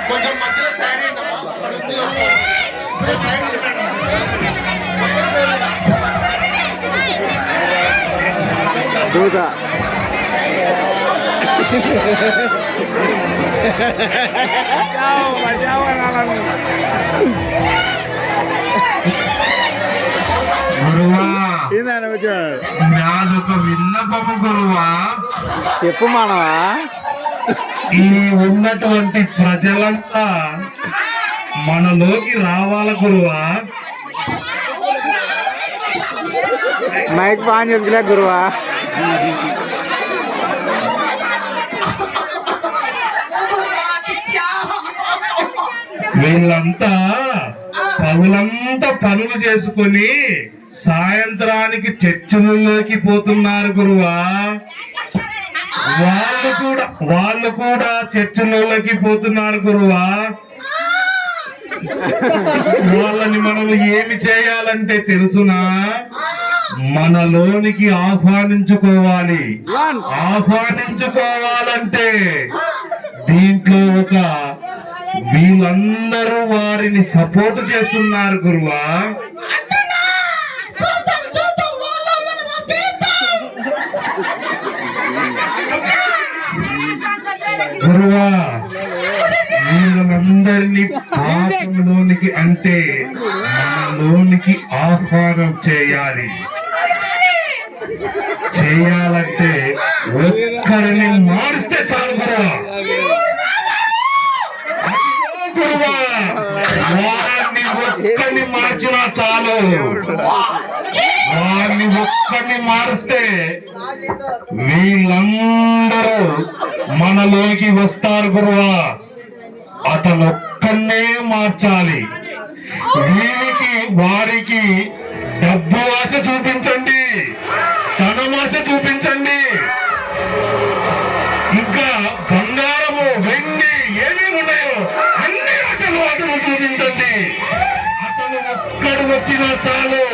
కొంచెం మధ్యలో సైడ్ దూత నాదొక విన్నపము గురువా. చెప్పు మానవా. ఈ ఉన్నటువంటి ప్రజలంతా మనలోకి రావాల గురువా. మైక్ ఆన్ చేసుకులే గురువా. వీళ్ళంతా పగులంతా పనులు చేసుకొని సాయంత్రానికి చర్చలలోకి పోతున్నారు గురువా. వాళ్ళు కూడా చర్చలలోకి పోతున్నారు గురువా. వాళ్ళని మనం ఏమి చేయాలంటే తెలుసునా, మనలోనికి ఆహ్వానించుకోవాలంటే దీంట్లో వీళ్ళందరూ వారిని సపోర్ట్ చేస్తున్నారు గురువా. గురువా, వీళ్ళందరినీ పాపంలోనికి అంటే మనలోనికి ఆహ్వానం చేయాలంటే ఒక్కరిని మారిస్తే చాలు గురువా. వారిని ఒక్కరిని మార్చినా చాలు. వారిని ఒక్కరిని మారిస్తే వీళ్ళందరూ మనలోకి వస్తారు గురువా. అతను ఒక్కనే మార్చాలి. వారికి డబ్బు ఆశ చూపించండి, ధనమాశ చూపించండి, ఇంకా బంగారము వెండి ఏమేమి ఉన్నాయో అన్ని ఆశలు అతను చూపించండి. అతను ఒక్కడు వచ్చినా చాలు,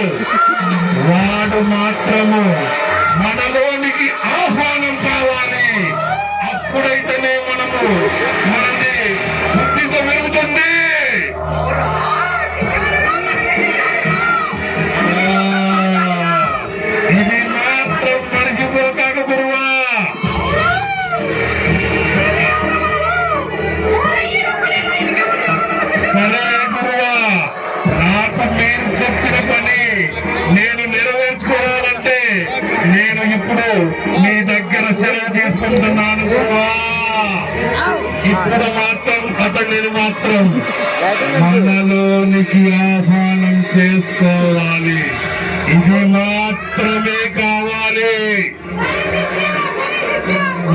వాడు మాత్రము మనలోనికి ఆహ్వానం కావాలి. అప్పుడైతేనే మనది బుద్ధితో పెరుగుతుంది. ఇది మాత్రం మరిచిపోతాడు గురువా. సరే గురువా, నాకు మీరు చెప్పిన పని నేను నెరవేర్చుకోవాలంటే నేను ఇప్పుడు మీ దగ్గర సెలవు తీసుకుంటున్నాను గురువా. ఇప్పుడు మాత్రం అతనిని మాత్రం మనలోనికి ఆహ్వానం చేసుకోవాలి. ఇది మాత్రమే కావాలి.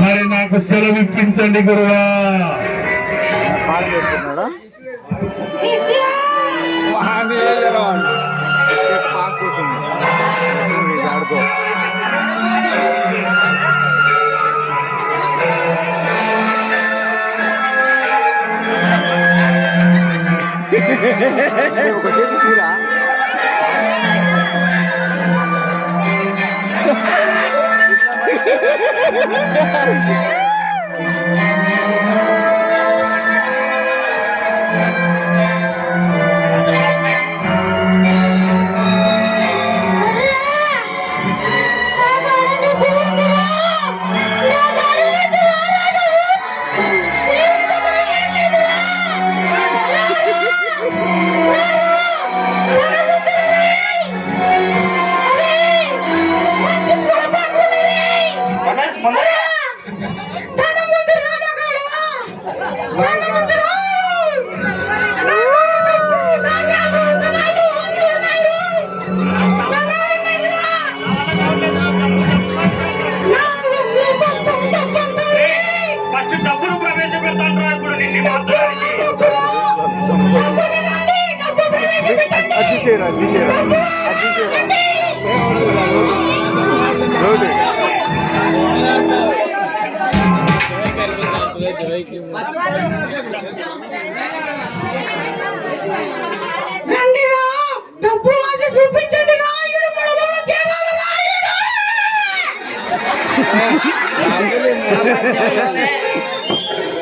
మరి నాకు సెలవు ఇప్పించండి గురువా.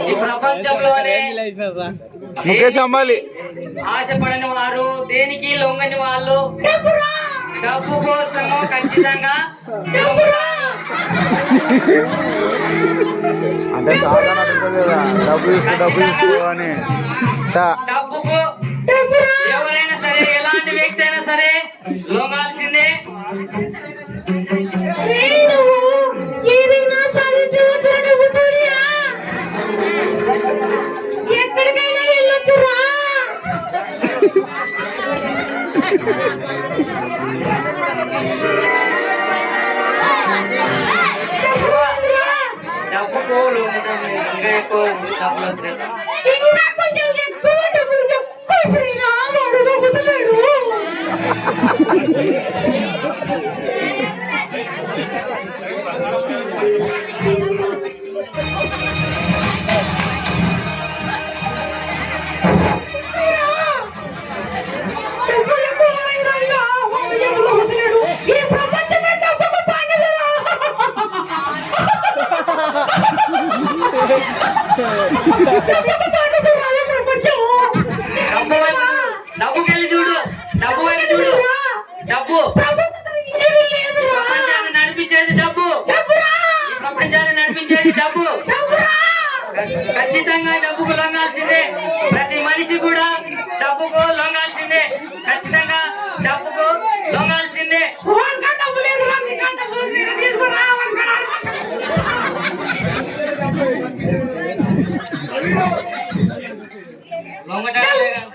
ఈ ప్రపంచంలోనే ముఖేష్ అంబాలి ఆశపడని వారు, దేనికి లొంగని వాళ్ళు డబ్బు కోసము ఖచ్చితంగా అంటే సాధారణ ఉంటుంది కదా, డబ్బు తీసుకో అని డబ్బుకు ఎవరైనా సరే, ఎలాంటి వ్యక్తి అయినా సరే లొంగాల్సిందే. ఎక్కడికైనా వెళ్ళొచ్చురా. డబ్బుకు ఇంకా ఎక్కువ డబ్బులు వస్తాయి. ఇంకా కొంచెం ఎక్కువ డబ్బులు ఎక్కువ శ్రీరాముడు వదలడు. ఈ ప్రపంచమే డబ్బుకు పండుగరా. డబ్బుకెళ్ళి చూడు, డబ్బు వైపు చూడు. డబ్బు ప్రపంచాన్ని నడిపించేది డబ్బు, ఈ ప్రపంచాన్ని నడిపించేది డబ్బు. ఖచ్చితంగా డబ్బుకు లొంగాల్సిందే. ప్రతి మనిషి కూడా డబ్బుకు లొంగాల్సిందే. ఖచ్చితంగా డబ్బుకు లొంగాల్సిందే.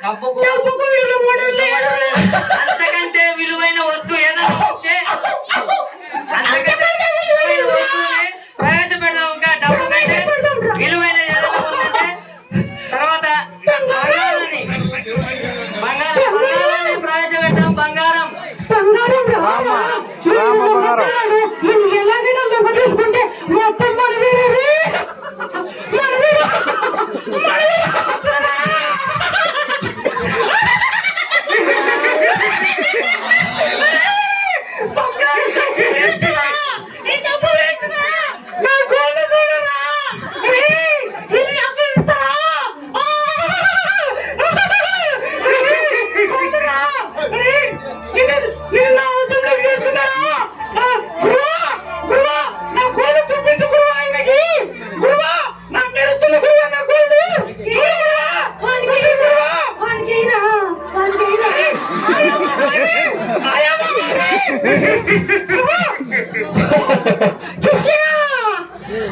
డబ్బుకు అంతకంటే విలువైన వస్తువు ఏదైనా ఉంటే, అంతకంటే విలువైన వస్తువుని ప్రవేశపెడదాం. ఇంకా డబ్బు కంటే విలువైన ఏదైనా ఉందంటే తర్వాత బంగారాన్ని ప్రవేశపెడతాం. బంగారం ఎలాగైనా లొంగ తీసుకుంటే మొత్తం మనవేరే.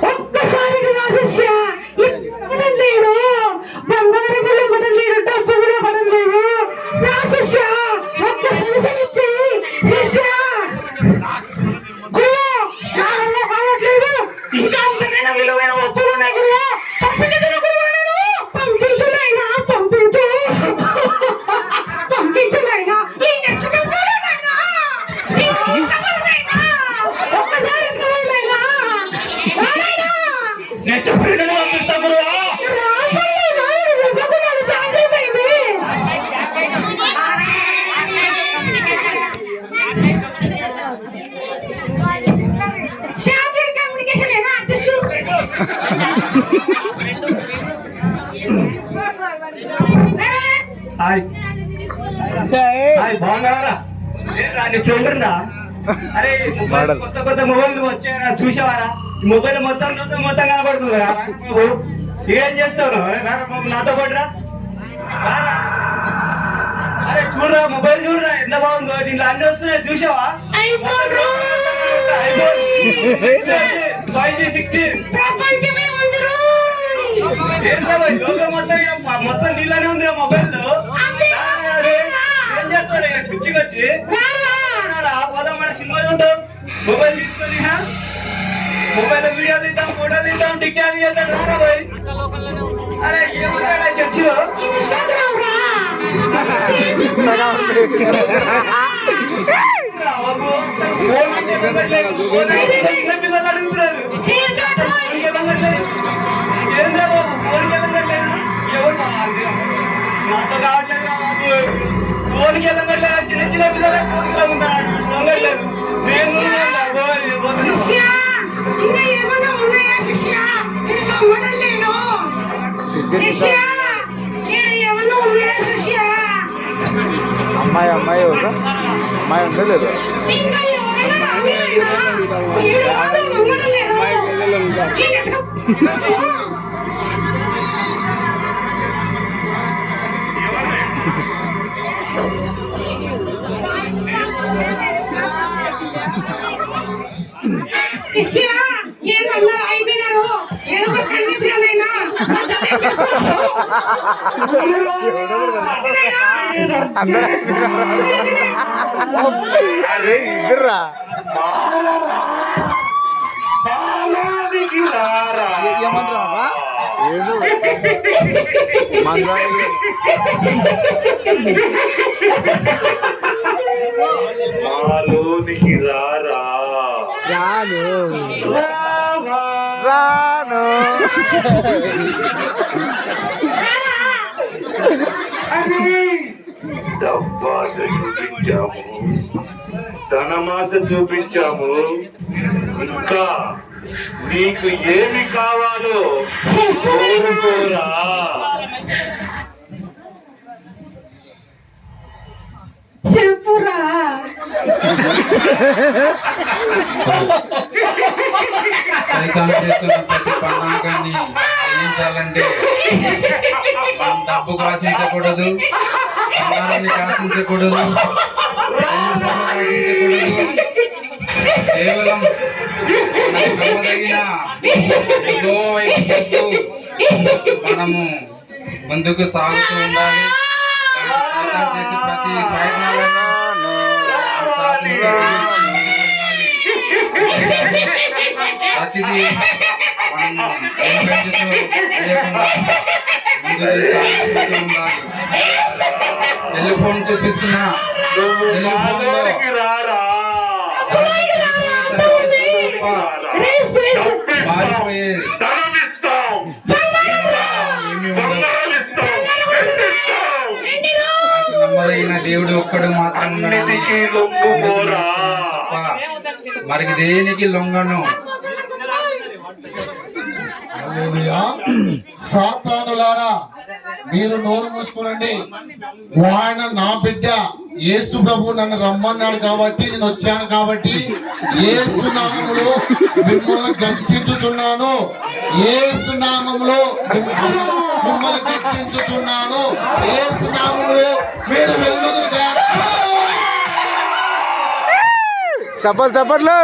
ఒక్కసారి లేడు, బంగారం కూడా పడడం లేదు, డబ్బు కూడా పడడం లేదు. నా శిష్య ఒక్క సంవత్సరం శిష్య కావట్లేదు. ఇంకా అంతకైనా విలువైన వస్తువులు ఉన్నాయి గురువు. పంపించునైనా పంపించు, పంపించునైనా ఈ నెక్స్ట్ నెక్స్ట్ ఫ్రెండ్ పంపిస్తా గురువా. హాయ్ హాయ్, బాగున్నారా? నీ ఫ్రెండ్ ఉందా? అరే మొబైల్ కొత్త కొత్త మొబైల్ వచ్చారా, చూసావారా? ఈ మొబైల్ మొత్తం మొత్తం కనబడుతుంది రా బాబు. ఏం చేస్తావు? నాతో పాటు రా. అరే చూడరా, మొబైల్ చూడరా ఎంత బాగుందో. దీంట్లో అన్ని వస్తున్నాయి, చూసావా? ఐఫోన్ 5G 6G మొత్తం నీళ్ళనే ఉంది మొబైల్ లో. ఏం చేస్తారు చర్చికొచ్చి పోదాం, మన సినిమా చూద్దాం. మొబైల్ తీసుకొని మొబైల్ లో వీడియో తీద్దాం, ఫోటోలు తీద్దాం, టిక్ టాక్ చేద్దాం. రారా బాయ్. అరే ఏమన్నా చర్చిలో చిన్న పిల్లలు అడుగుతున్నారు. ఏంద్రా బాబు ఫోన్కి వెళ్ళగట్లేదు? ఎవరు నాతో కావట్లేదు రా బాబు. ఫోన్కి వెళ్ళగట్లేదు, చిన్న చిన్న పిల్లలే ఫోన్కి లొంగట్లేదు. నేను ఇంకా ఏమైనా ఉన్నాయా శిష్య? మా ఎంత లేదు ఇంకా ఎవరైనా రావాలన్నా? వీడు మాత్రం నమ్మడలేదు. ఈ నెతక- శిష్య, ఏం అన్నారు అయిపోయినారు? ఏదో ఒకటి కనిపించగలైనా అరే ఇద్దరురా ఏమంటారా ఏదో మందాయి మాలోనికి రారా రాను రాను డబ్బాస చూపించాము ధనమాస చూపించాము ఇంకా నీకు ఏమి కావాలో కోరుకోరా చెప్పురా. సైతాను చేస్తున్న ప్రతి పన్నాగాన్ని జయించాలంటే మనం డబ్బుకు ఆశించకూడదు, బంగారాన్ని ఆశించకూడదు, ఆశించకూడదు. కేవలం మనకు నమ్మదగిన ఎన్నో వైపు చూస్తూ మనము ముందుకు సాగుతూ ఉండాలి. సైతాను చేసే ప్రతి ప్రయత్నాలను ప్రతిదీ మనం వెనుకంజతో వేయకుండా ముందుకు సాగుతూ ఉండాలి. టెలిఫోన్ చూపిస్తున్నా టెలిఫోన్లో రారా ప్లీజ్, ప్లీజ్. మారిపోయే ధనమిస్తాం ఏమీ ఉండవు. నాకు నమ్మదగిన దేవుడు ఒక్కడు మాత్రం ఉన్నాడు. లొంగుకోరా తప్ప మరికి దేనికి లొంగను. హల్లెలూయా. సాతానులారా మీరు నోరు మూసుకోనండి. ఆయన నా బిడ్డ యేసు ప్రభు నన్ను రమ్మన్నాడు కాబట్టి నేను వచ్చాను కాబట్టి యేసు నామములో మిమ్మల్ని గద్దించుతున్నాను. యేసు నామములో మిమ్మల్ని గద్దించుతున్నాను. యేసు నామములో మీరు వెళ్ళుదురుగా. చప్పట్లు